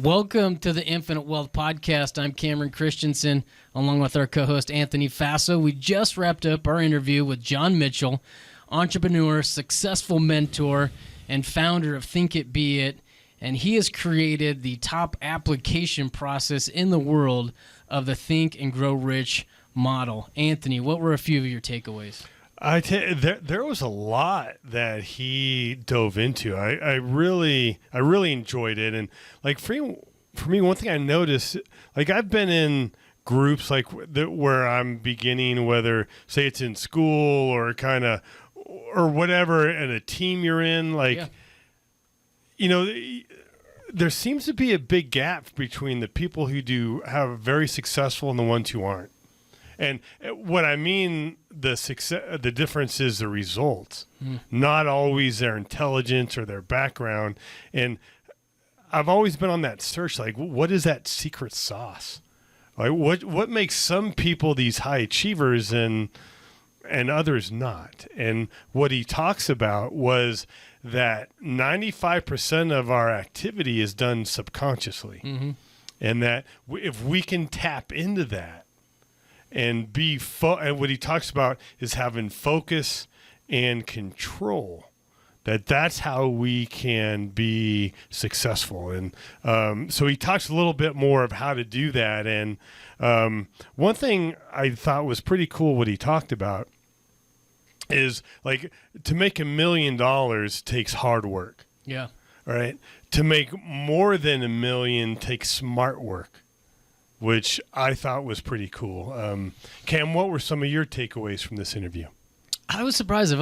Welcome to the Infinite Wealth Podcast. I'm Cameron Christensen, along with our co-host Anthony Faso. We just wrapped up our interview with John Mitchell, entrepreneur, successful mentor, and founder of Think It Be It. And he has created the top application process in the world of the Think and Grow Rich model. Anthony, what were a few of your takeaways? There was a lot that he dove into. I really enjoyed it, and like for me, one thing I noticed, like I've been in groups like where I'm beginning, whether say it's in school or kind of or whatever, and a team you're in, like there seems to be a big gap between the people who have very successful and the ones who aren't. And what I mean, the difference is the results, not always their intelligence or their background. And I've always been on that search, like, what is that secret sauce? Like, what makes some people these high achievers and others not? And what he talks about was that 95% of our activity is done subconsciously, and that if we can tap into that, and and what he talks about is having focus and control. That's how we can be successful. And so he talks a little bit more of how to do that. And one thing I thought was pretty cool what he talked about is like to make $1 million takes hard work. Yeah. All right. To make more than $1 million takes smart work, which I thought was pretty cool. Cam, what were some of your takeaways from this interview? I was surprised.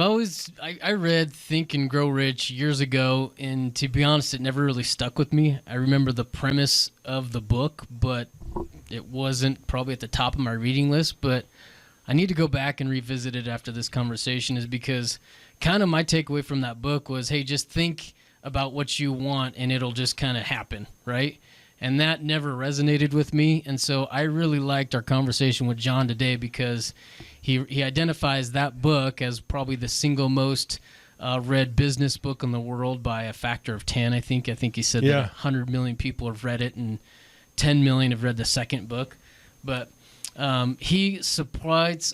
I read Think and Grow Rich years ago, and to be honest, it never really stuck with me. I remember the premise of the book, but it wasn't probably at the top of my reading list. But I need to go back and revisit it after this conversation, is because kind of my takeaway from that book was, hey, just think about what you want, and it'll just kind of happen, right? And that never resonated with me. And so I really liked our conversation with John today, because he identifies that book as probably the single most read business book in the world by a factor of 10, I think. I think he said that 100 million people have read it and 10 million have read the second book. But he supplies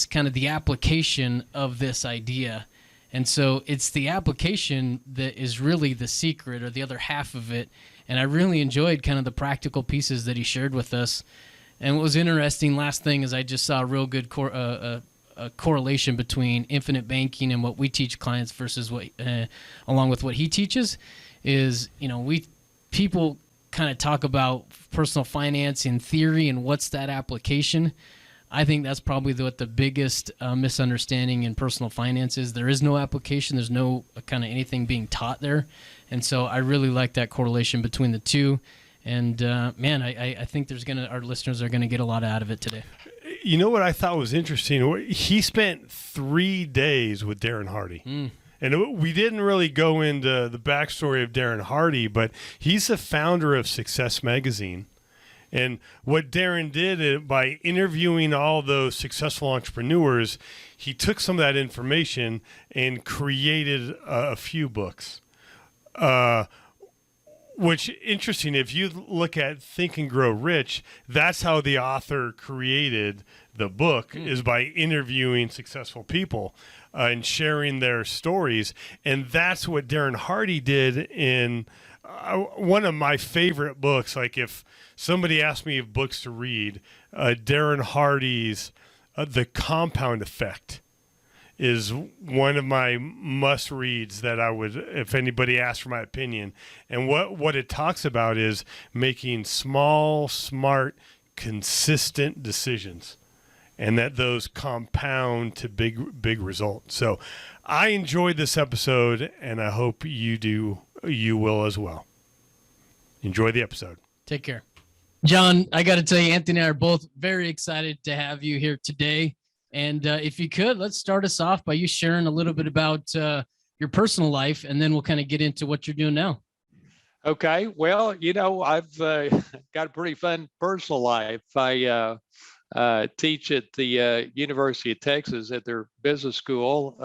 kind of the application of this idea. And so it's the application that is really the secret, or the other half of it. And I really enjoyed kind of the practical pieces that he shared with us. And what was interesting, last thing, is I just saw a real good correlation between infinite banking and what we teach clients versus what, along with what he teaches, is, people kind of talk about personal finance in theory and what's that application. I think that's probably what the biggest misunderstanding in personal finance is. There is no application. There's no kind of anything being taught there. And so I really like that correlation between the two. And man, I think our listeners are going to get a lot out of it today. You know what I thought was interesting? He spent 3 days with Darren Hardy. And we didn't really go into the backstory of Darren Hardy, but he's the founder of Success Magazine. And what Darren did, by interviewing all those successful entrepreneurs, he took some of that information and created a few books. Which, interesting, if you look at Think and Grow Rich, that's how the author created the book, is by interviewing successful people and sharing their stories. And that's what Darren Hardy did in one of my favorite books. Like, if somebody asked me of books to read, Darren Hardy's The Compound Effect is one of my must reads that I would, if anybody asked for my opinion. And what it talks about is making small, smart, consistent decisions, and that those compound to big results. So I enjoyed this episode, and I hope you will as well. Enjoy the episode. Take care. John, I got to tell you, Anthony and I are both very excited to have you here today. And if you could, let's start us off by you sharing a little bit about your personal life, and then we'll kind of get into what you're doing now. Okay. Well, I've got a pretty fun personal life. I teach at the University of Texas at their business school,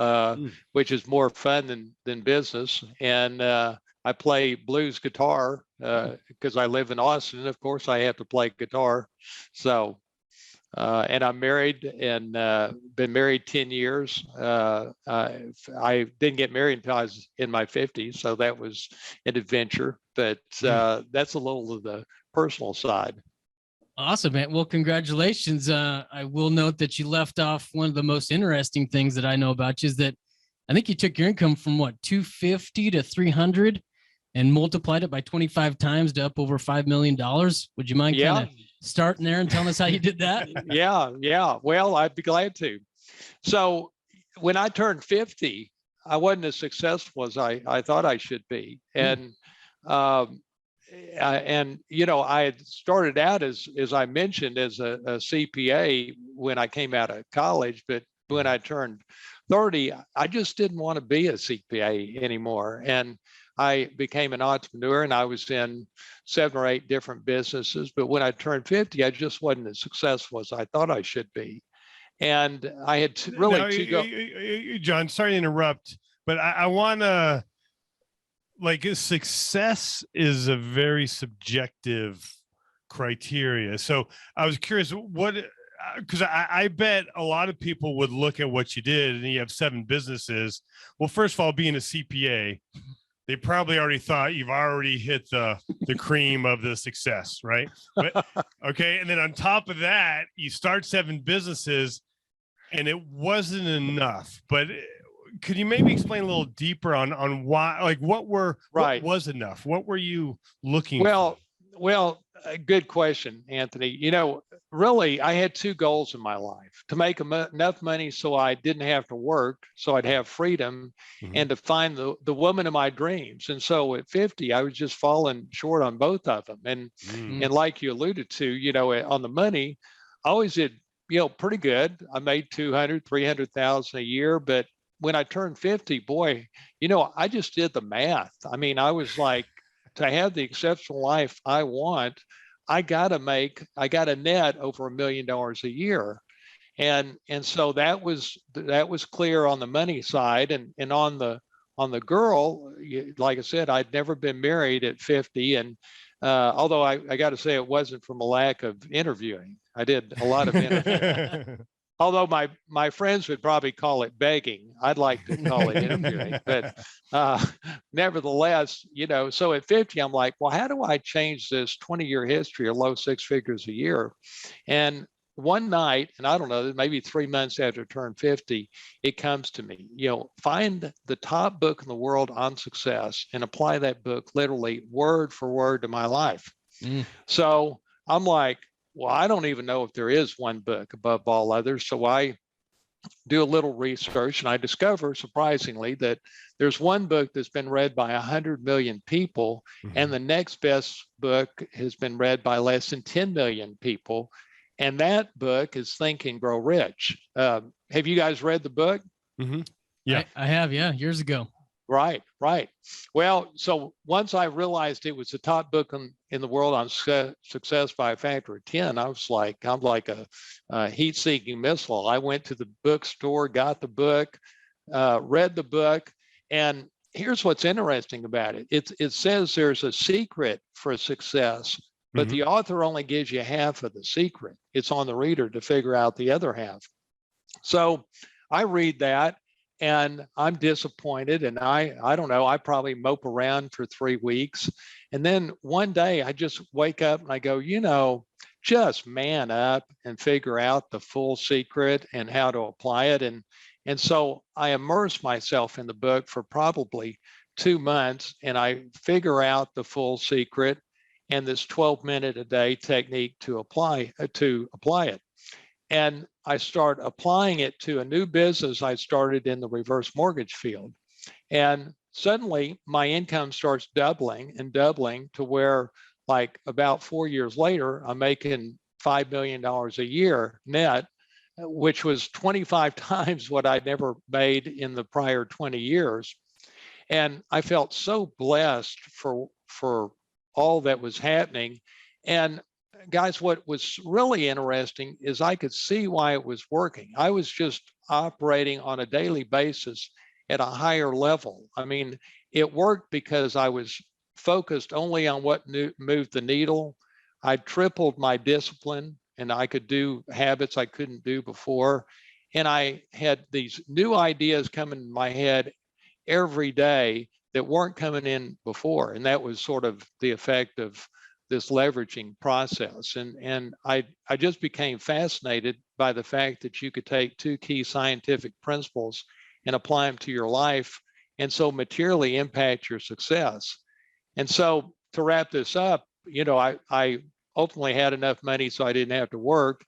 which is more fun than business. And I play blues guitar because I live in Austin. Of course, I have to play guitar. So, and I'm married and been married 10 years. I didn't get married until I was in my 50s, so that was an adventure. But that's a little of the personal side. Awesome, man. Well, congratulations. I will note that you left off one of the most interesting things that I know about you is that I think you took your income from what, 250 to 300 and multiplied it by 25 times to up over $5 million. Would you mind kind of starting there and telling us how you did that? Yeah. Well, I'd be glad to. So when I turned 50, I wasn't as successful as I thought I should be. And I had started out as I mentioned, as a CPA when I came out of college, but when I turned 30, I just didn't want to be a CPA anymore. And I became an entrepreneur, and I was in 7 or 8 different businesses. But when I turned 50, I just wasn't as successful as I thought I should be. And I had John, sorry to interrupt, but I want to, like, success is a very subjective criteria. So I was curious, because I bet a lot of people would look at what you did, and you have 7 businesses. Well, first of all, being a CPA, they probably already thought you've already hit the cream of the success, right? But, okay, and then on top of that, you start 7 businesses, and it wasn't enough. But could you maybe explain a little deeper on why, like, what was enough? What were you looking for? Well, a good question, Anthony. Really, I had 2 goals in my life: to make enough money so I didn't have to work, so I'd have freedom, and to find the woman of my dreams. And so at 50, I was just falling short on both of them. And like you alluded to, on the money, I always did, pretty good. I made 200, 300,000 a year, but when I turned 50, boy, I just did the math. I mean, I was like, to have the exceptional life I want, I got to net over $1 million a year. And so that was clear on the money side. And on the girl, like I said, I'd never been married at 50. And although I got to say, it wasn't from a lack of interviewing. I did a lot of interviewing. Although my friends would probably call it begging. I'd like to call it interviewing. But nevertheless, so at 50, I'm like, well, how do I change this 20-year history of low 6 figures a year? And one night, and I don't know, maybe 3 months after I turned 50, it comes to me, find the top book in the world on success and apply that book literally word for word to my life. So I'm like, well, I don't even know if there is one book above all others. So I do a little research, and I discover, surprisingly, that there's one book that's been read by 100 million people, and the next best book has been read by less than 10 million people. And that book is Think and Grow Rich. Have you guys read the book? Yeah, I have. Yeah, years ago. Right. Well, so once I realized it was the top book in the world on success by a factor of 10, I'm like a heat-seeking missile. I went to the bookstore, got the book, read the book, and here's what's interesting about it. It says there's a secret for success, but the author only gives you half of the secret. It's on the reader to figure out the other half. So I read that, and I'm disappointed, and I don't know, I probably mope around for 3 weeks. And then one day I just wake up and I go, just man up and figure out the full secret and how to apply it. And so I immerse myself in the book for probably 2 months, and I figure out the full secret and this 12-minute a day technique to apply it. And I start applying it to a new business I started in the reverse mortgage field. And suddenly my income starts doubling and doubling to where, like, about 4 years later, I'm making $5 million a year net, which was 25 times what I'd never made in the prior 20 years. And I felt so blessed for all that was happening. And guys, what was really interesting is I could see why it was working. I was just operating on a daily basis at a higher level. I mean, it worked because I was focused only on what moved the needle. I tripled my discipline, and I could do habits I couldn't do before. And I had these new ideas coming in my head every day that weren't coming in before. And that was sort of the effect of this leveraging process. And I just became fascinated by the fact that you could take two key scientific principles and apply them to your life, and so materially impact your success. And so to wrap this up, I ultimately had enough money so I didn't have to work.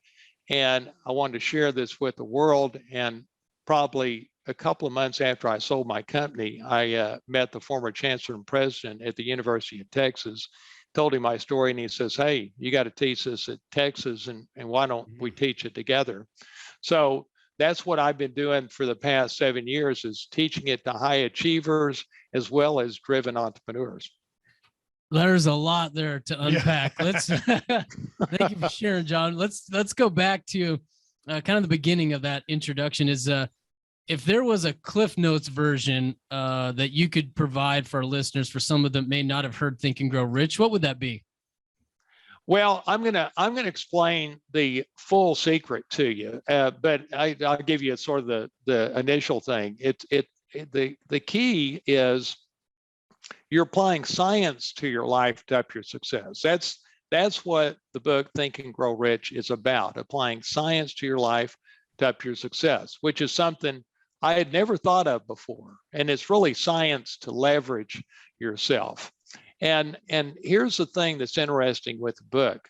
And I wanted to share this with the world. And probably a couple of months after I sold my company, I met the former chancellor and president at the University of Texas, told him my story, and he says, "Hey, you got to teach this at Texas, and why don't we teach it together?" So that's what I've been doing for the past 7 years, is teaching it to high achievers as well as driven entrepreneurs. There's a lot there to unpack. Yeah. Let's thank you for sharing, John. Let's go back to kind of the beginning of that introduction. Is if there was a Cliff Notes version that you could provide for our listeners, for some of them may not have heard Think and Grow Rich, what would that be? Well, I'm gonna explain the full secret to you, but I'll give you sort of the initial thing. The key is you're applying science to your life to up your success. That's what the book Think and Grow Rich is about, applying science to your life to up your success, which is something I had never thought of before. And it's really science to leverage yourself. And here's the thing that's interesting with the book.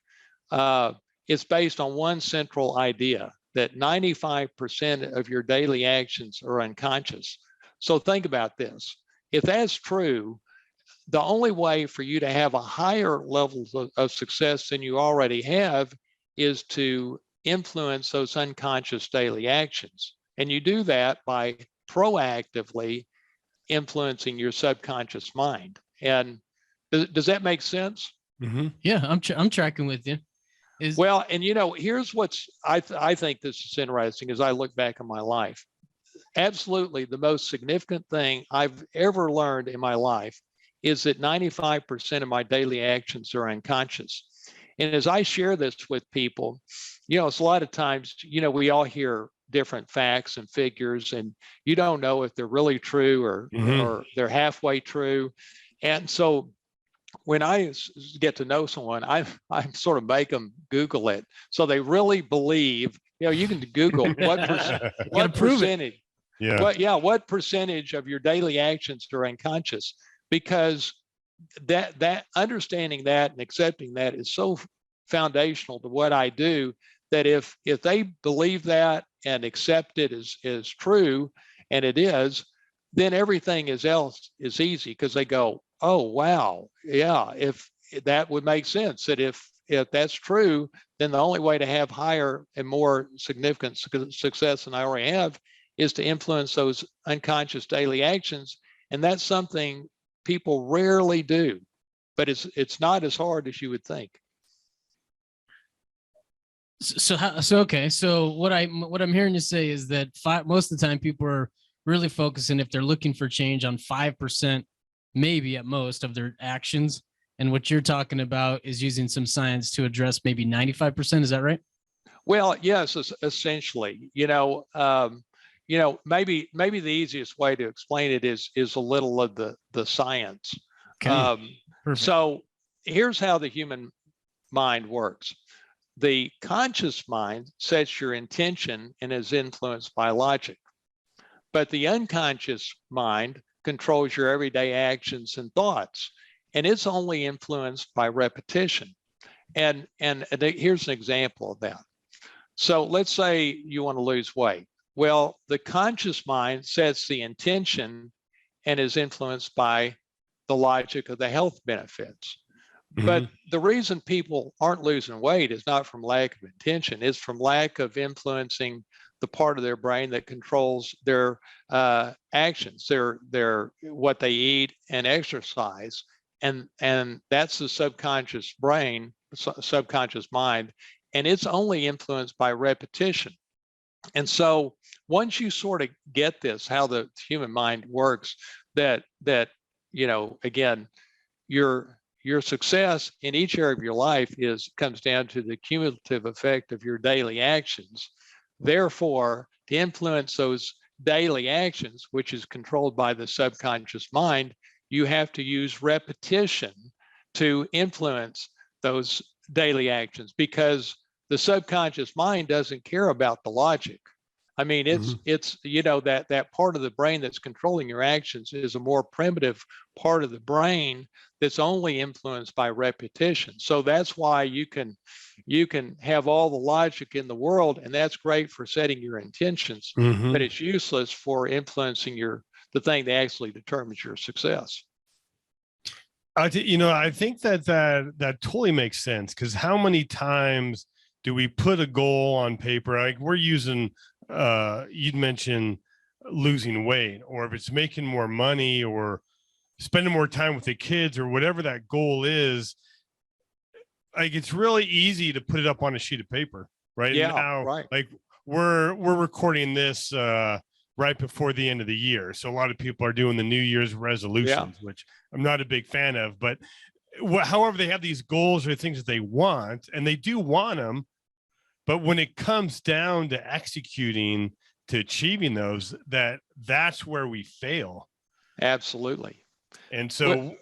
It's based on one central idea, that 95% of your daily actions are unconscious. So think about this. If that's true, the only way for you to have a higher level of success than you already have is to influence those unconscious daily actions. And you do that by proactively influencing your subconscious mind. And does that make sense? Mm-hmm. Yeah, I'm tracking with you. Well, and here's what's I think this is interesting as I look back on my life. Absolutely, the most significant thing I've ever learned in my life is that 95% of my daily actions are unconscious. And as I share this with people, it's a lot of times, we all hear different facts and figures, and you don't know if they're really true or they're halfway true. And so when I get to know someone, I sort of make them Google it. So they really believe, you can Google what percentage. Yeah. What percentage of your daily actions are unconscious? Because that understanding that and accepting that is so foundational to what I do, that if they believe that and accept it as true, and it is, then everything else is easy, because they go, oh wow, yeah, if that would make sense, that if that's true, then the only way to have higher and more significant success than I already have is to influence those unconscious daily actions. And that's something people rarely do, but it's not as hard as you would think. So okay. So what I'm hearing you say is that most of the time people are really focusing, if they're looking for change, on 5%, maybe at most, of their actions. And what you're talking about is using some science to address maybe 95%. Is that right? Well, yes, essentially. Maybe the easiest way to explain it is a little of the science. Okay. So here's how the human mind works. The conscious mind sets your intention and is influenced by logic, but the unconscious mind controls your everyday actions and thoughts, and it's only influenced by repetition. And here's an example of that. So let's say you want to lose weight. Well, the conscious mind sets the intention and is influenced by the logic of the health benefits. Mm-hmm. But the reason people aren't losing weight is not from lack of intention, it's from lack of influencing the part of their brain that controls their actions, their what they eat and exercise. And that's the subconscious brain, subconscious mind, and it's only influenced by repetition. And so once you sort of get this, how the human mind works, that again, your success in each area of your life comes down to the cumulative effect of your daily actions. Therefore, to influence those daily actions, which is controlled by the subconscious mind, you have to use repetition to influence those daily actions, because the subconscious mind doesn't care about the logic. I mean, it's that part of the brain that's controlling your actions is a more primitive part of the brain that's only influenced by repetition. So that's why you can have all the logic in the world, and that's great for setting your intentions, but it's useless for influencing the thing that actually determines your success. I think that totally makes sense, because how many times do we put a goal on paper? Like we're using, you'd mentioned losing weight, or if it's making more money or spending more time with the kids or whatever that goal is, like it's really easy to put it up on a sheet of paper, right? Yeah, now, right. Like we're recording this right before the end of the year. So a lot of people are doing the New Year's resolutions, which I'm not a big fan of, but however, they have these goals or things that they want, and they do want them. But when it comes down to executing, to achieving those, that's where we fail. Absolutely. And so,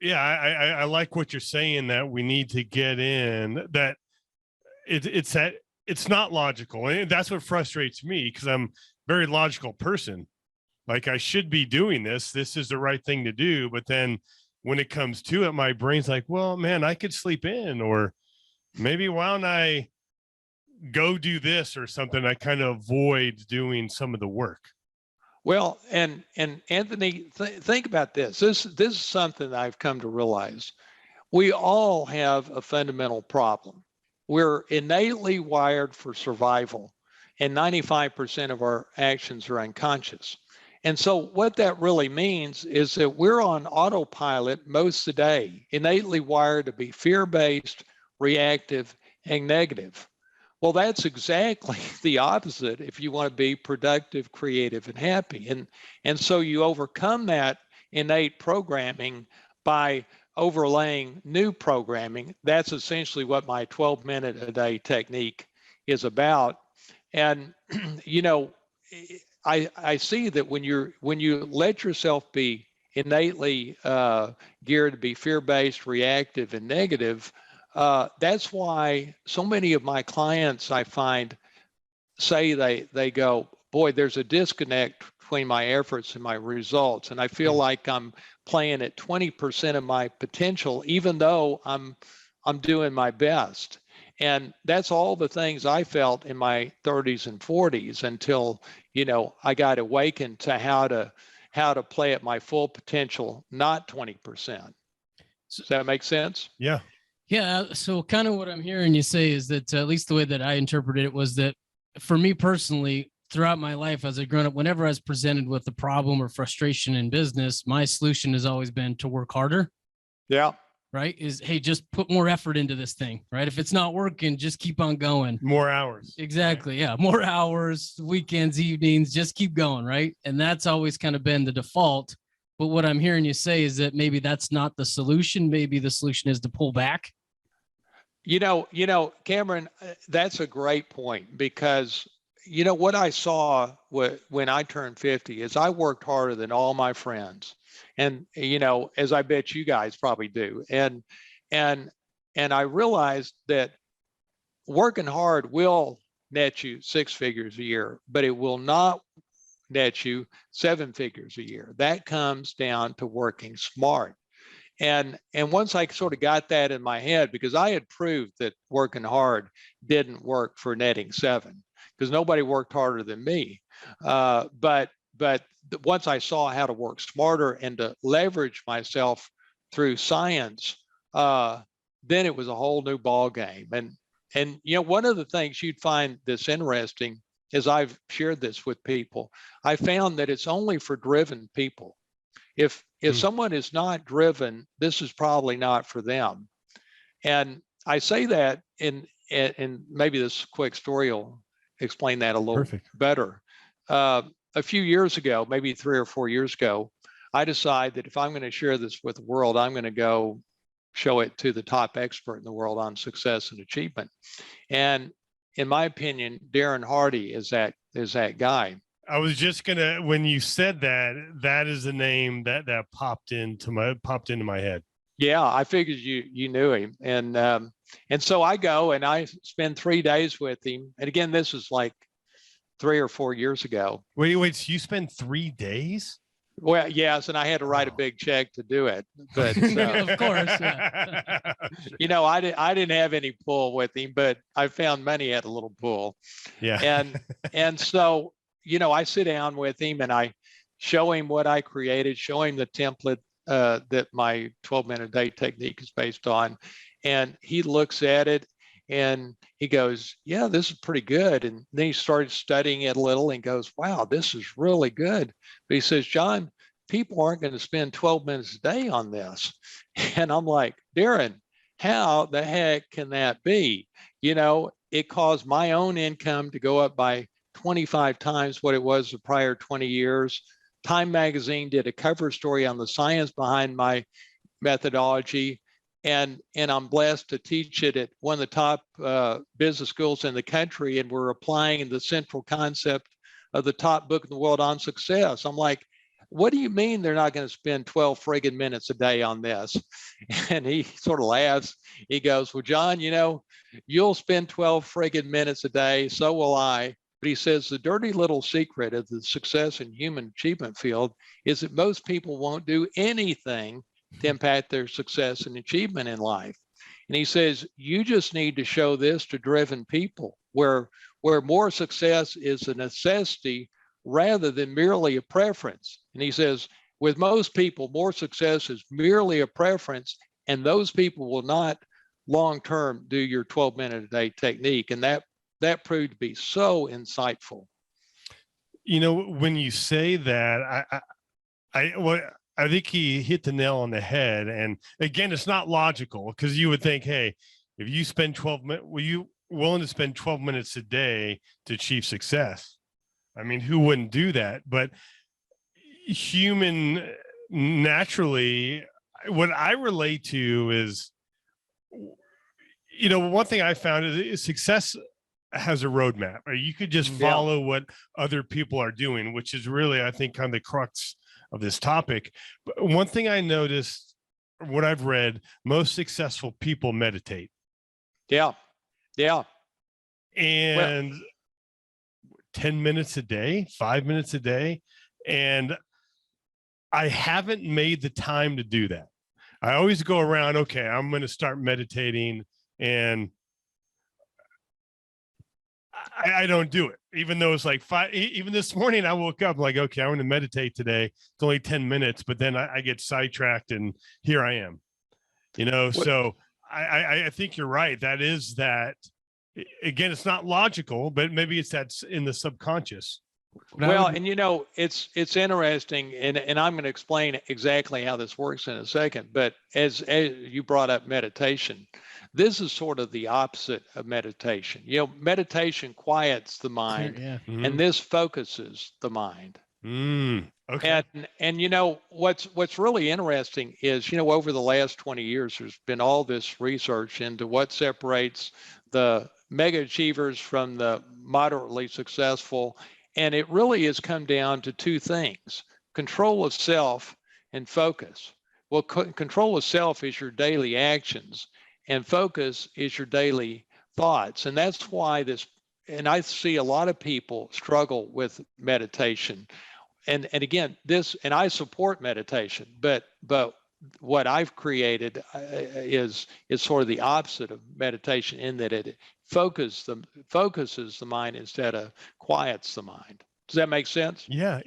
I like what you're saying, that we need to get in that it's not logical. And that's what frustrates me, because I'm a very logical person. Like I should be doing this. This is the right thing to do. But then when it comes to it, my brain's like, well, man, I could sleep in, or maybe why don't I go do this or something. I kind of avoid doing some of the work. Well, and Anthony, think about this. This is something that I've come to realize. We all have a fundamental problem. We're innately wired for survival, and 95% of our actions are unconscious. And so what that really means is that we're on autopilot most of the day, innately wired to be fear-based, reactive, and negative. Well, that's exactly the opposite if you want to be productive, creative, and happy. And so you overcome that innate programming by overlaying new programming. That's essentially what my 12-minute-a-day technique is about. And I see that when you let yourself be innately geared to be fear-based, reactive, and negative, that's why so many of my clients, I find, say they go, boy, there's a disconnect between my efforts and my results, and I feel like I'm playing at 20% of my potential, even though I'm doing my best. And that's all the things I felt in my 30s and 40s until I got awakened to how to play at my full potential, not 20%. Does that make sense? Yeah. Yeah. So kind of what I'm hearing you say is that, at least the way that I interpreted it, was that for me personally, throughout my life as a grown up, whenever I was presented with a problem or frustration in business, my solution has always been to work harder. Yeah. Right. Hey, just put more effort into this thing. Right. If it's not working, just keep on going. More hours. Exactly. Yeah. More hours, weekends, evenings, just keep going. Right. And that's always kind of been the default. But what I'm hearing you say is that maybe that's not the solution. Maybe the solution is to pull back. Cameron, that's a great point, because what I saw when I turned 50 is I worked harder than all my friends. And, as I bet you guys probably do. And I realized that working hard will net you 6 figures a year, but it will not net you 7 figures a year. That comes down to working smart. And once I sort of got that in my head, because I had proved that working hard didn't work for netting 7, because nobody worked harder than me. But once I saw how to work smarter and to leverage myself through science, then it was a whole new ball game. And one of the things you'd find that's interesting is, I've shared this with people, I found that it's only for driven people. If someone is not driven, this is probably not for them. And I say that in maybe this quick story will explain that a little better. A few years ago, maybe 3 or 4 years ago, I decide that if I'm going to share this with the world, I'm going to go show it to the top expert in the world on success and achievement. And in my opinion, Darren Hardy is that guy. I was just gonna, when you said that, that is the name that popped into my head. Yeah, I figured you knew him, and so I go and I spend 3 days with him. And again, this was like 3 or 4 years ago. Wait, so you spend 3 days? Well, yes, and I had to write a big check to do it. But Of course, yeah. I didn't have any pool with him, but I found money at a little pool. Yeah. And so, I sit down with him and I show him what I created, show him the template that my 12-minute a day technique is based on. And he looks at it and he goes, yeah, this is pretty good. And then he started studying it a little and goes, wow, this is really good. But he says, John, people aren't going to spend 12 minutes a day on this. And I'm like, Darren, how the heck can that be? It caused my own income to go up by 25 times what it was the prior 20 years. Time magazine did a cover story on the science behind my methodology. And I'm blessed to teach it at one of the top business schools in the country. And we're applying the central concept of the top book in the world on success. I'm like, what do you mean they're not going to spend 12 friggin' minutes a day on this? And he sort of laughs. He goes, well, John, you'll spend 12 friggin' minutes a day. So will I. But he says the dirty little secret of the success and human achievement field is that most people won't do anything to impact their success and achievement in life. And he says, you just need to show this to driven people where more success is a necessity rather than merely a preference. And he says, with most people, more success is merely a preference, and those people will not long-term do your 12-minute a day technique. And that proved to be so insightful. When you say that, I think he hit the nail on the head. And again, it's not logical, because you would think, hey, if you spend 12 minutes, were you willing to spend 12 minutes a day to achieve success? I mean, who wouldn't do that? But human naturally, what I relate to is, one thing I found is success has a roadmap. Right? You could just follow what other people are doing, which is really, I think, kind of the crux of this topic. But one thing I noticed, what I've read, most successful people meditate. Yeah. And 10 minutes a day, 5 minutes a day. And I haven't made the time to do that. I always go around, okay, I'm going to start meditating, and I don't do it, even though it's like 5. Even this morning, I woke up like, okay, I'm going to meditate today. It's only 10 minutes, but then I get sidetracked, and here I am. So I think you're right. That is that. Again, it's not logical, but maybe it's that's in the subconscious. Well, and it's interesting, and I'm going to explain exactly how this works in a second. But as you brought up meditation, this is sort of the opposite of meditation. Meditation quiets the mind, and this focuses the mind. Okay. And what's really interesting is over the last 20 years, there's been all this research into what separates the mega achievers from the moderately successful. And it really has come down to two things: control of self and focus. Well, control of self is your daily actions, and focus is your daily thoughts. And that's why and I see a lot of people struggle with meditation. And again, and I support meditation, but what I've created is sort of the opposite of meditation, in that it focuses the mind instead of quiets the mind. Does that make sense? Yeah.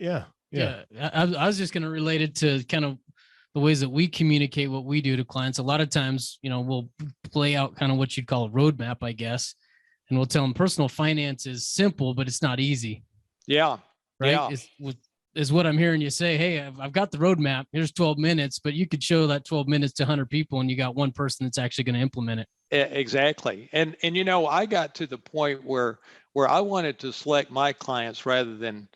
I was just going to relate it to kind of the ways that we communicate what we do to clients. A lot of times, we'll play out kind of what you'd call a roadmap, I guess, and we'll tell them personal finance is simple, but it's not easy. Yeah. Right. Yeah. Is what I'm hearing you say. Hey, I've got the roadmap. Here's 12 minutes, but you could show that 12 minutes to 100 people, and you got one person that's actually going to implement it. Exactly. And I got to the point where I wanted to select my clients rather than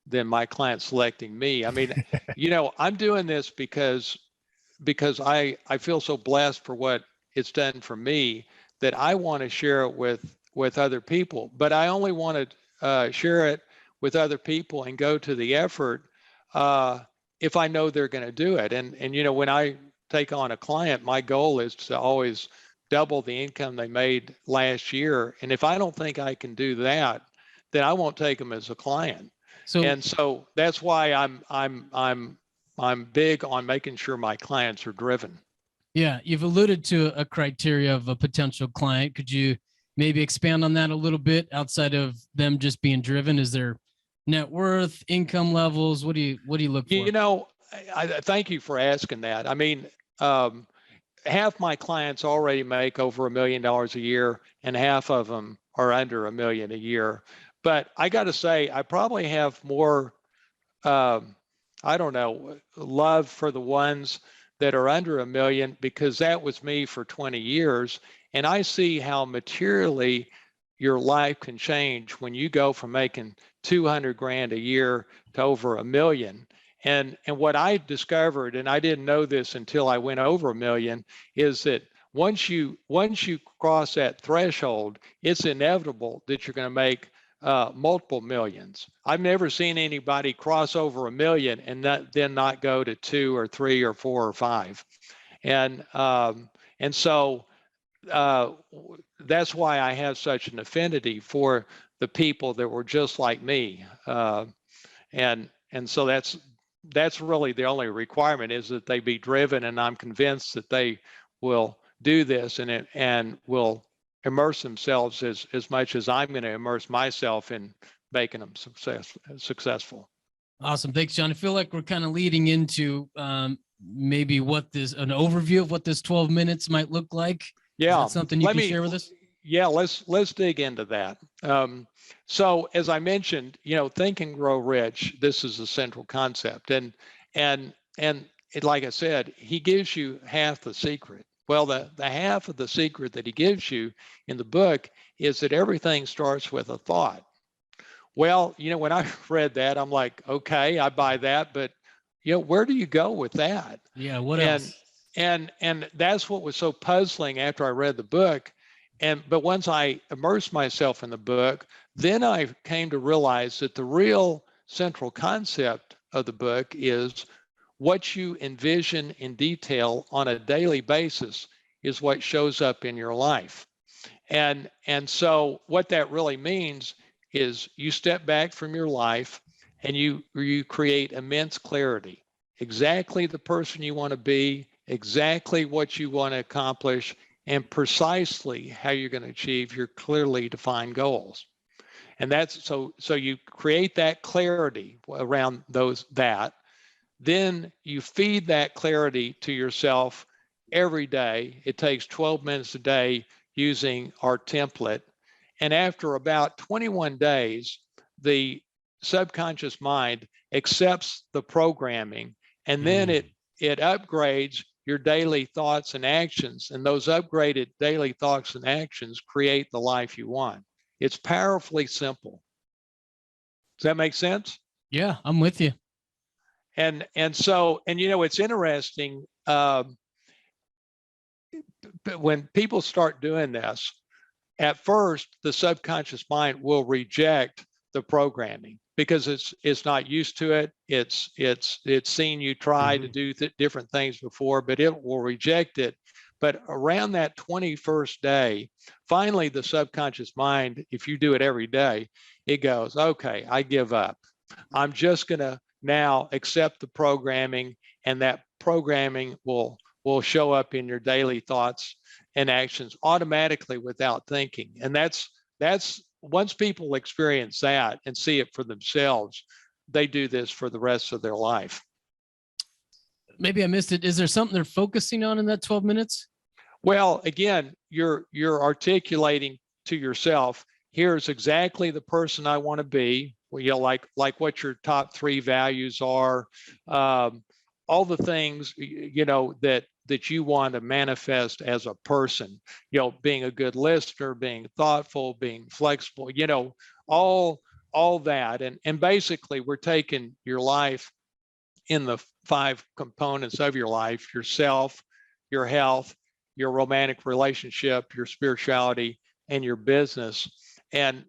than my client selecting me. I mean, I'm doing this because I feel so blessed for what it's done for me that I want to share it with other people. But I only want to share it with other people and go to the effort if I know they're going to do it. And when I take on a client, my goal is to always double the income they made last year. And if I don't think I can do that, then I won't take them as a client. And so that's why I'm big on making sure my clients are driven. Yeah, you've alluded to a criteria of a potential client. Could you maybe expand on that a little bit outside of them just being driven? Is there net worth, income levels? What do you look for? I thank you for asking that. I mean, half my clients already make over $1 million a year, and half of them are under $1 million a year. But I got to say, I probably have more, I don't know, love for the ones that are under $1 million, because that was me for 20 years. And I see how materially your life can change when you go from making 200 grand a year to over $1 million. And what I discovered, and I didn't know this until I went over $1 million, is that once you cross that threshold, it's inevitable that you're going to make multiple millions. I've never seen anybody cross over $1 million and then not go to 2 or 3 or 4 or 5. And so that's why I have such an affinity for the people that were just like me. And so that's really the only requirement, is that they be driven, and I'm convinced that they will do this and will immerse themselves as much as I'm going to immerse myself in making them successful. Awesome. Thanks, John. I feel like we're kind of leading into maybe an overview of what this 12 minutes might look like. Yeah. Is that something you can share with us? Yeah, let's dig into that. So as I mentioned, Think and Grow Rich, this is a central concept. And like I said, he gives you half the secret. Well, the half of the secret that he gives you in the book is that everything starts with a thought. Well, when I read that, I'm like, okay, I buy that, but where do you go with that? Yeah, what else? And that's what was so puzzling after I read the book. But once I immersed myself in the book, then I came to realize that the real central concept of the book is what you envision in detail on a daily basis is what shows up in your life. And so what that really means is you step back from your life and you create immense clarity, exactly the person you want to be, exactly what you want to accomplish, and precisely how you're going to achieve your clearly defined goals. And that's so you create that clarity around that. Then you feed that clarity to yourself every day. It takes 12 minutes a day using our template. And after about 21 days, the subconscious mind accepts the programming, and then it upgrades your daily thoughts and actions. And those upgraded daily thoughts and actions create the life you want. It's powerfully simple. Does that make sense? Yeah, I'm with you. And so it's interesting, when people start doing this, at first the subconscious mind will reject the programming because it's not used to it. It's seen you try to do different things before, but it will reject it. But around that 21st day, finally the subconscious mind, if you do it every day, it goes, okay, I give up. I'm just going to now accept the programming, and that programming will show up in your daily thoughts and actions automatically without thinking. And that's once people experience that and see it for themselves, they do this for the rest of their life. Maybe I missed it. Is there something they're focusing on in that 12 minutes? Well, again, you're articulating to yourself, here's exactly the person I want to be. Well, like what your top 3 values are, all the things that you want to manifest as a person. Being a good listener, being thoughtful, being flexible. All all that. And basically we're taking your life in the 5 components of your life: yourself, your health, your romantic relationship, your spirituality, and your business. And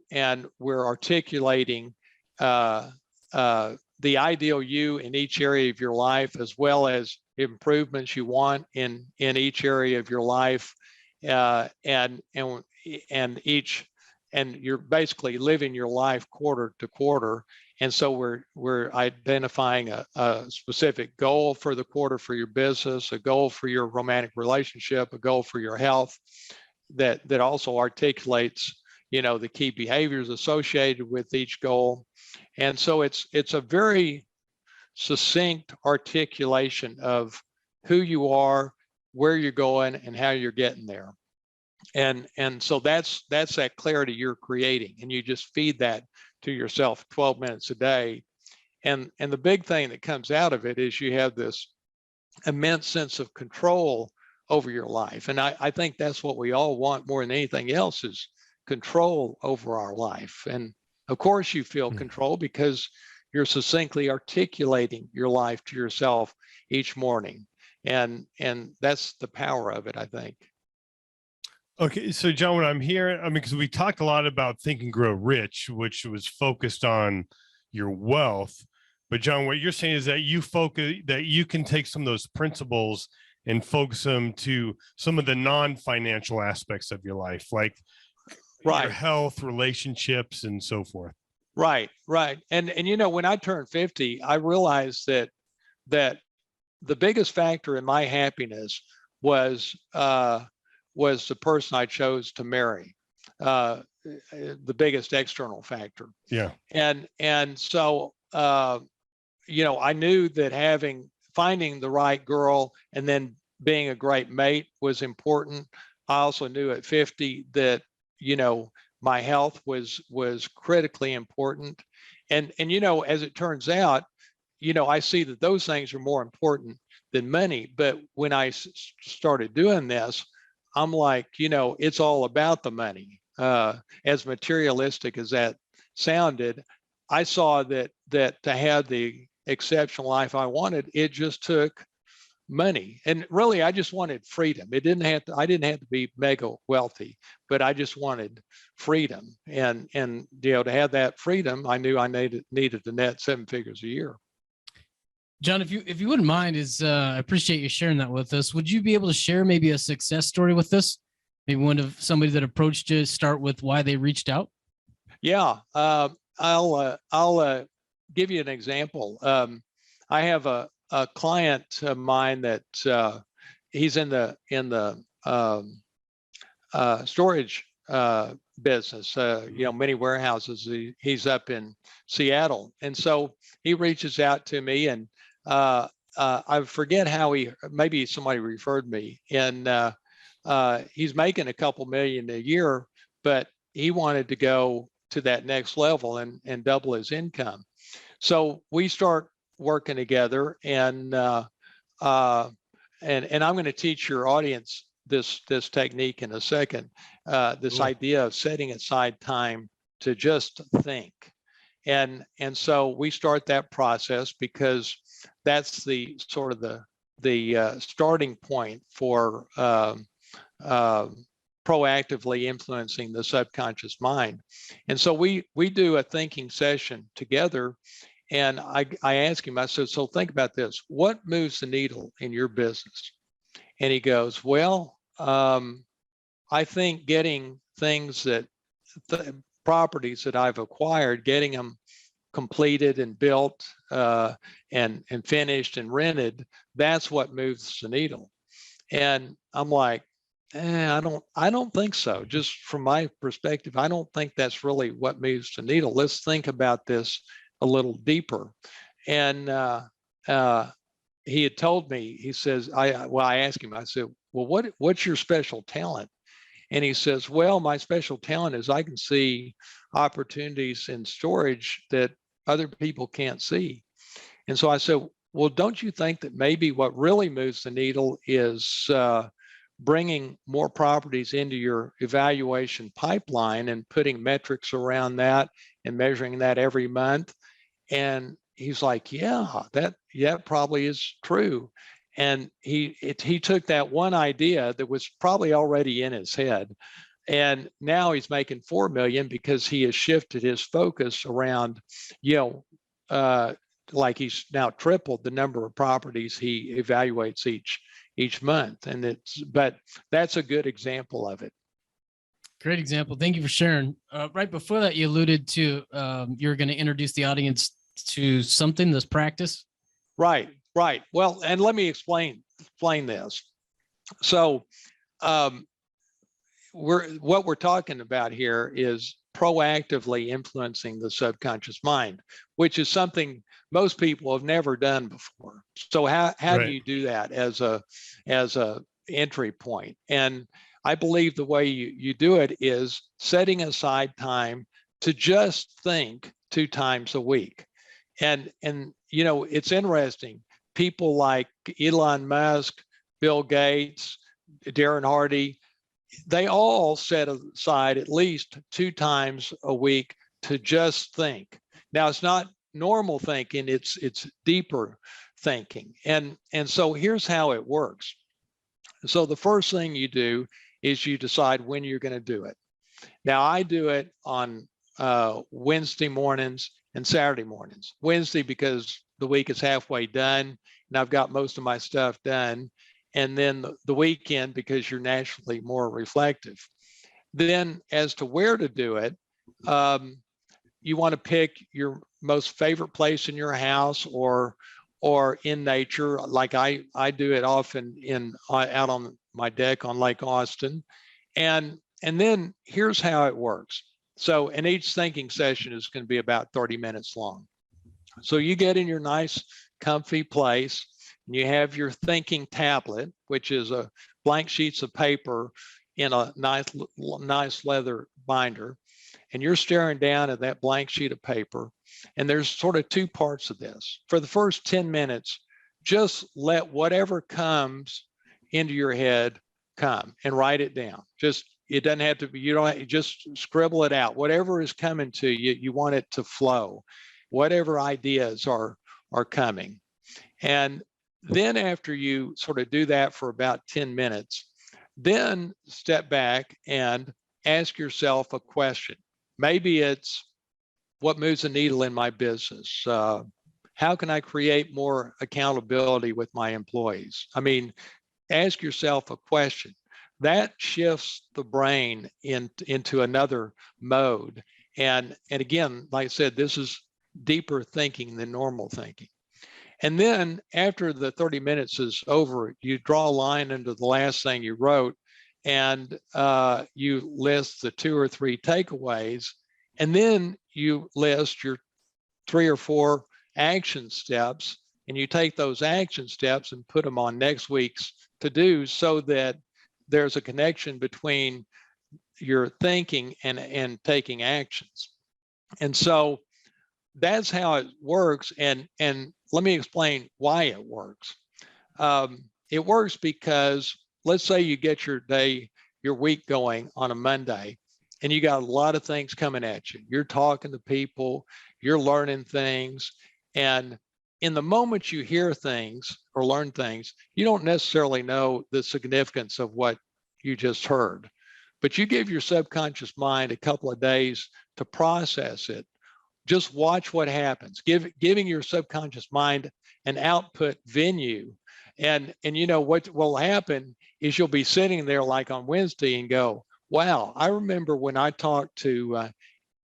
we're articulating the ideal you in each area of your life, as well as improvements you want in each area of your life, and you're basically living your life quarter to quarter. And so we're identifying a specific goal for the quarter for your business, a goal for your romantic relationship, a goal for your health, that also articulates, the key behaviors associated with each goal. And so it's a very succinct articulation of who you are, where you're going, and how you're getting there. And so that's that clarity you're creating, and you just feed that to yourself 12 minutes a day. And the big thing that comes out of it is you have this immense sense of control over your life. And I think that's what we all want more than anything else, is control over our life. And of course you feel control because you're succinctly articulating your life to yourself each morning. And that's the power of it, I think. Okay, so John, what I'm hearing, because we talked a lot about Think and Grow Rich, which was focused on your wealth. But John, what you're saying is that you can take some of those principles and focus them to some of the non-financial aspects of your life, like your health, relationships, and so forth. Right. And when I turned 50, I realized that the biggest factor in my happiness was the person I chose to marry, the biggest external factor. Yeah. And so I knew that finding the right girl and then being a great mate was important. I also knew at 50 that my health was critically important. And as it turns out, I see that those things are more important than money. But when I started doing this, I'm like, it's all about the money. As materialistic as that sounded, I saw that to have the exceptional life I wanted, it just took money. And really, I just wanted freedom. I didn't have to be mega wealthy, but I just wanted freedom. And to have that freedom, I knew I needed the net 7 figures a year. John, if you wouldn't mind, I appreciate you sharing that with us. Would you be able to share maybe a success story with us? Maybe somebody that approached you, start with why they reached out. Yeah, I'll give you an example. I have a client of mine that he's in the storage business, many warehouses. He's up in Seattle, and so he reaches out to me, and I forget how maybe somebody referred me, and he's making a couple million a year, but he wanted to go to that next level and double his income. So we start working together, and I'm going to teach your audience this technique in a second. This idea of setting aside time to just think, and so we start that process because that's the sort of the starting point for proactively influencing the subconscious mind. And so we do a thinking session together. And I asked him, I said, so think about this. What moves the needle in your business? And he goes, well, I think getting things properties that I've acquired, getting them completed and built and finished and rented, that's what moves the needle. And I'm like, I don't think so. Just from my perspective, I don't think that's really what moves the needle. Let's think about this a little deeper. And he had told me, he says, I asked him, I said, well, what's your special talent? And he says, well, my special talent is I can see opportunities in storage that other people can't see. And so I said, well, don't you think that maybe what really moves the needle is bringing more properties into your evaluation pipeline and putting metrics around that and measuring that every month. And he's like, yeah, that probably is true. And he took that one idea that was probably already in his head, and now he's making 4 million because he has shifted his focus around, like he's now tripled the number of properties he evaluates each month. And but that's a good example of it. Great example. Thank you for sharing. Right before that, you alluded to you're going to introduce the audience to something, this practice. Right. Well, and let me explain this. So what we're talking about here is proactively influencing the subconscious mind, which is something most people have never done before. So how do you do that as a entry point? And I believe the way you do it is setting aside time to just think 2 times a week. And it's interesting. People like Elon Musk, Bill Gates, Darren Hardy, they all set aside at least 2 times a week to just think. Now, it's not normal thinking, it's deeper thinking. And so here's how it works. So the first thing you do is you decide when you're going to do it. Now, I do it on Wednesday mornings and Saturday mornings. Wednesday because the week is halfway done and I've got most of my stuff done. And then the weekend because you're naturally more reflective. Then as to where to do it, you want to pick your most favorite place in your house or in nature. Like I do it often out on my deck on Lake Austin. And then here's how it works. So, and each thinking session is going to be about 30 minutes long. So you get in your nice, comfy place, and you have your thinking tablet, which is a blank sheets of paper in a nice leather binder. And you're staring down at that blank sheet of paper. And there's sort of 2 parts of this. For the first 10 minutes, just let whatever comes into your head come and write it down. It doesn't have to be, you just scribble it out. Whatever is coming to you, you want it to flow. Whatever ideas are coming. And then after you sort of do that for about 10 minutes, then step back and ask yourself a question. Maybe it's, what moves the needle in my business? How can I create more accountability with my employees? I mean, ask yourself a question. That shifts the brain into another mode. And again, like I said, this is deeper thinking than normal thinking. And then after the 30 minutes is over, you draw a line into the last thing you wrote and you list the 2 or 3 takeaways. And then you list your 3 or 4 action steps, and you take those action steps and put them on next week's to-dos so that there's a connection between your thinking and taking actions. And so that's how it works. And let me explain why it works. It works because let's say you get your week going on a Monday, and you got a lot of things coming at you. You're talking to people, you're learning things, and in the moment you hear things or learn things, you don't necessarily know the significance of what you just heard. But you give your subconscious mind a couple of days to process it. Just watch what happens, giving your subconscious mind an output venue. And what will happen is you'll be sitting there like on Wednesday and go, wow, I remember when I talked to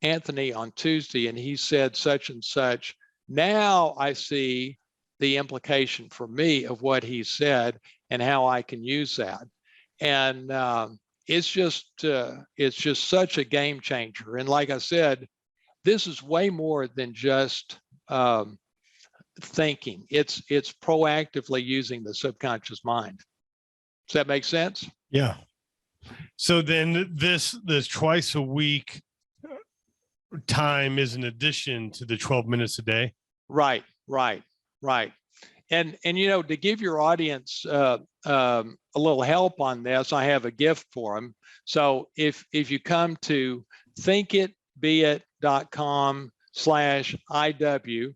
Anthony on Tuesday and he said such and such. Now I see the implication for me of what he said and how I can use that. And it's just such a game changer. And like I said, this is way more than just thinking. It's proactively using the subconscious mind. Does that make sense? Yeah. So then this twice a week time is in addition to the 12 minutes a day? Right. And to give your audience a a little help on this, I have a gift for them. So if you come to thinkitbeit.com/IW,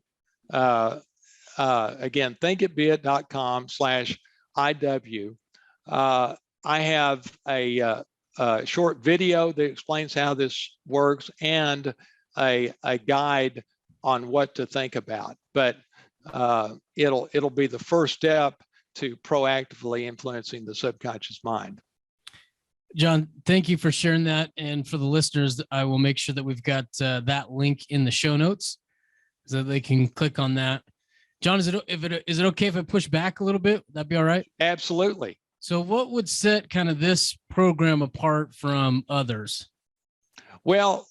again, thinkitbeit.com/IW, I have a short video that explains how this works and a guide on what to think about. But it'll be the first step to proactively influencing the subconscious mind. John, thank you for sharing that. And for the listeners, I will make sure that we've got that link in the show notes so they can click on that. John, is it okay if I push back a little bit? Would that be all right? Absolutely. So what would set kind of this program apart from others? Well,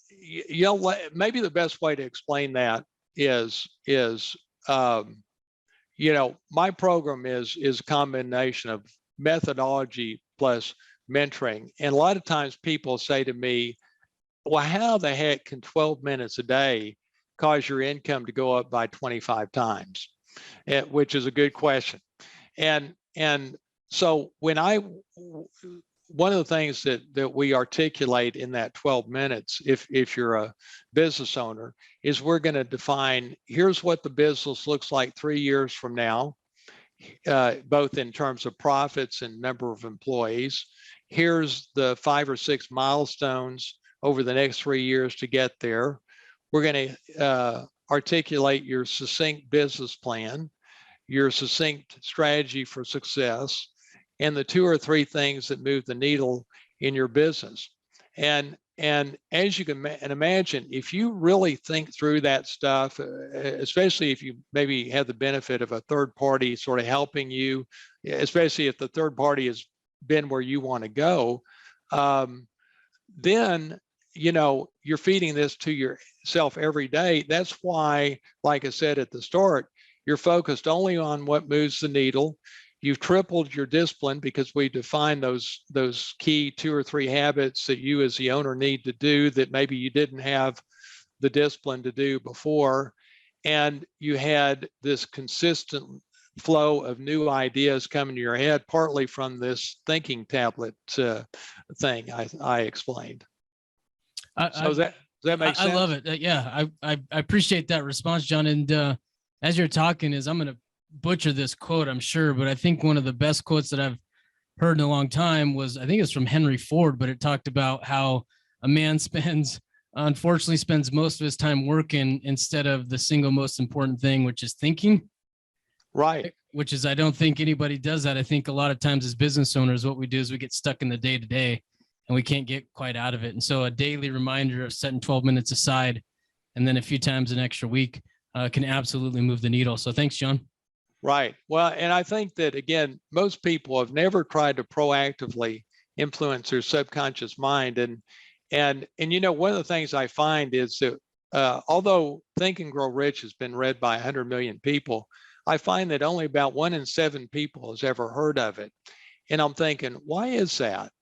maybe the best way to explain that is my program is a combination of methodology plus mentoring. And a lot of times people say to me, well, how the heck can 12 minutes a day cause your income to go up by 25 times? Which is a good question. And so one of the things that we articulate in that 12 minutes, if you're a business owner, is we're going to define, here's what the business looks like 3 years from now, both in terms of profits and number of employees. Here's the 5 or 6 milestones over the next 3 years to get there. We're going to articulate your succinct business plan, your succinct strategy for success, and the 2 or 3 things that move the needle in your business. And as you can imagine, if you really think through that stuff, especially if you maybe have the benefit of a third party sort of helping you, especially if the third party has been where you want to go, then you're feeding this to yourself every day. That's why, like I said at the start, you're focused only on what moves the needle. You've tripled your discipline because we define those key 2 or 3 habits that you as the owner need to do that maybe you didn't have the discipline to do before. And you had this consistent flow of new ideas coming to your head, partly from this thinking tablet thing I explained. Does that make sense? I love it. Yeah, I appreciate that response, John. And as you're talking, I'm going to butcher this quote, I'm sure, but I think one of the best quotes that I've heard in a long time was, I think it's from Henry Ford, but it talked about how a man unfortunately spends most of his time working instead of the single most important thing, which is thinking. Right. Which is, I don't think anybody does that. I think a lot of times as business owners, what we do is we get stuck in the day to day and we can't get quite out of it. And so a daily reminder of setting 12 minutes aside and then a few times an extra week can absolutely move the needle. So thanks, John. Right. Well, and I think that, again, most people have never tried to proactively influence their subconscious mind. And one of the things I find is that although Think and Grow Rich has been read by 100 million people, I find that only about 1 in 7 people has ever heard of it. And I'm thinking, why is that?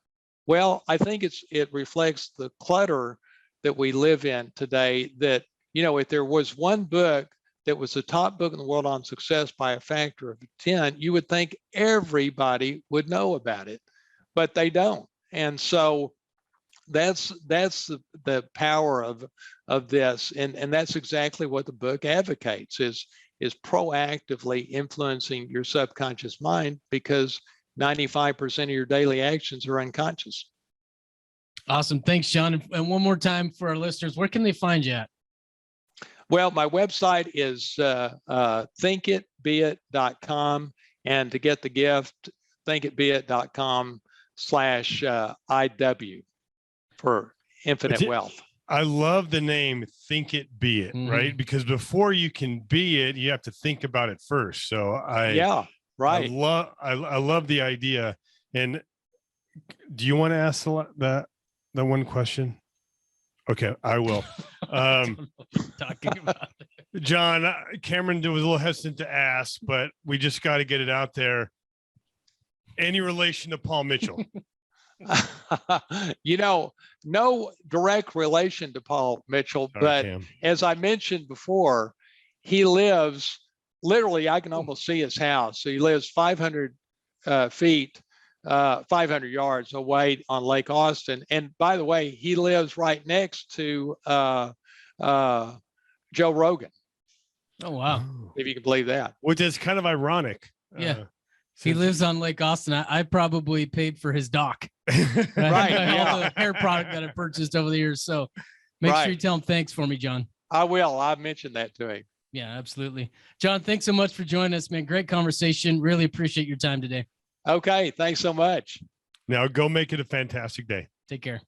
Well, I think it reflects the clutter that we live in today, that, if there was one book that was the top book in the world on success by a factor of 10, you would think everybody would know about it, but they don't. And so that's the power of this. And that's exactly what the book advocates, is proactively influencing your subconscious mind, because 95% of your daily actions are unconscious. Awesome. Thanks, John. And one more time for our listeners, where can they find you at? Well, my website is thinkitbeit.com, and to get the gift, thinkitbeit.com/IW for infinite wealth. I love the name Think It Be It, right? Because before you can be it, you have to think about it first. So right. I love the idea. And do you want to ask that one question? Okay, I will. Talking about it. John, Cameron was a little hesitant to ask, but we just got to get it out there. Any relation to Paul Mitchell? No direct relation to Paul Mitchell, but as I mentioned before, he lives literally, I can almost see his house. So he lives 500 feet 500 yards away on Lake Austin. And by the way, he lives right next to Joe Rogan, Oh, wow. if you can believe that. Which is kind of ironic. Yeah. He lives on Lake Austin. I probably paid for his dock. Right, yeah. All the hair product that I purchased over the years. So make sure you tell him thanks for me, John. I will. I mentioned that to him. Yeah, absolutely. John, thanks so much for joining us, man. Great conversation. Really appreciate your time today. Okay. Thanks so much. Now go make it a fantastic day. Take care.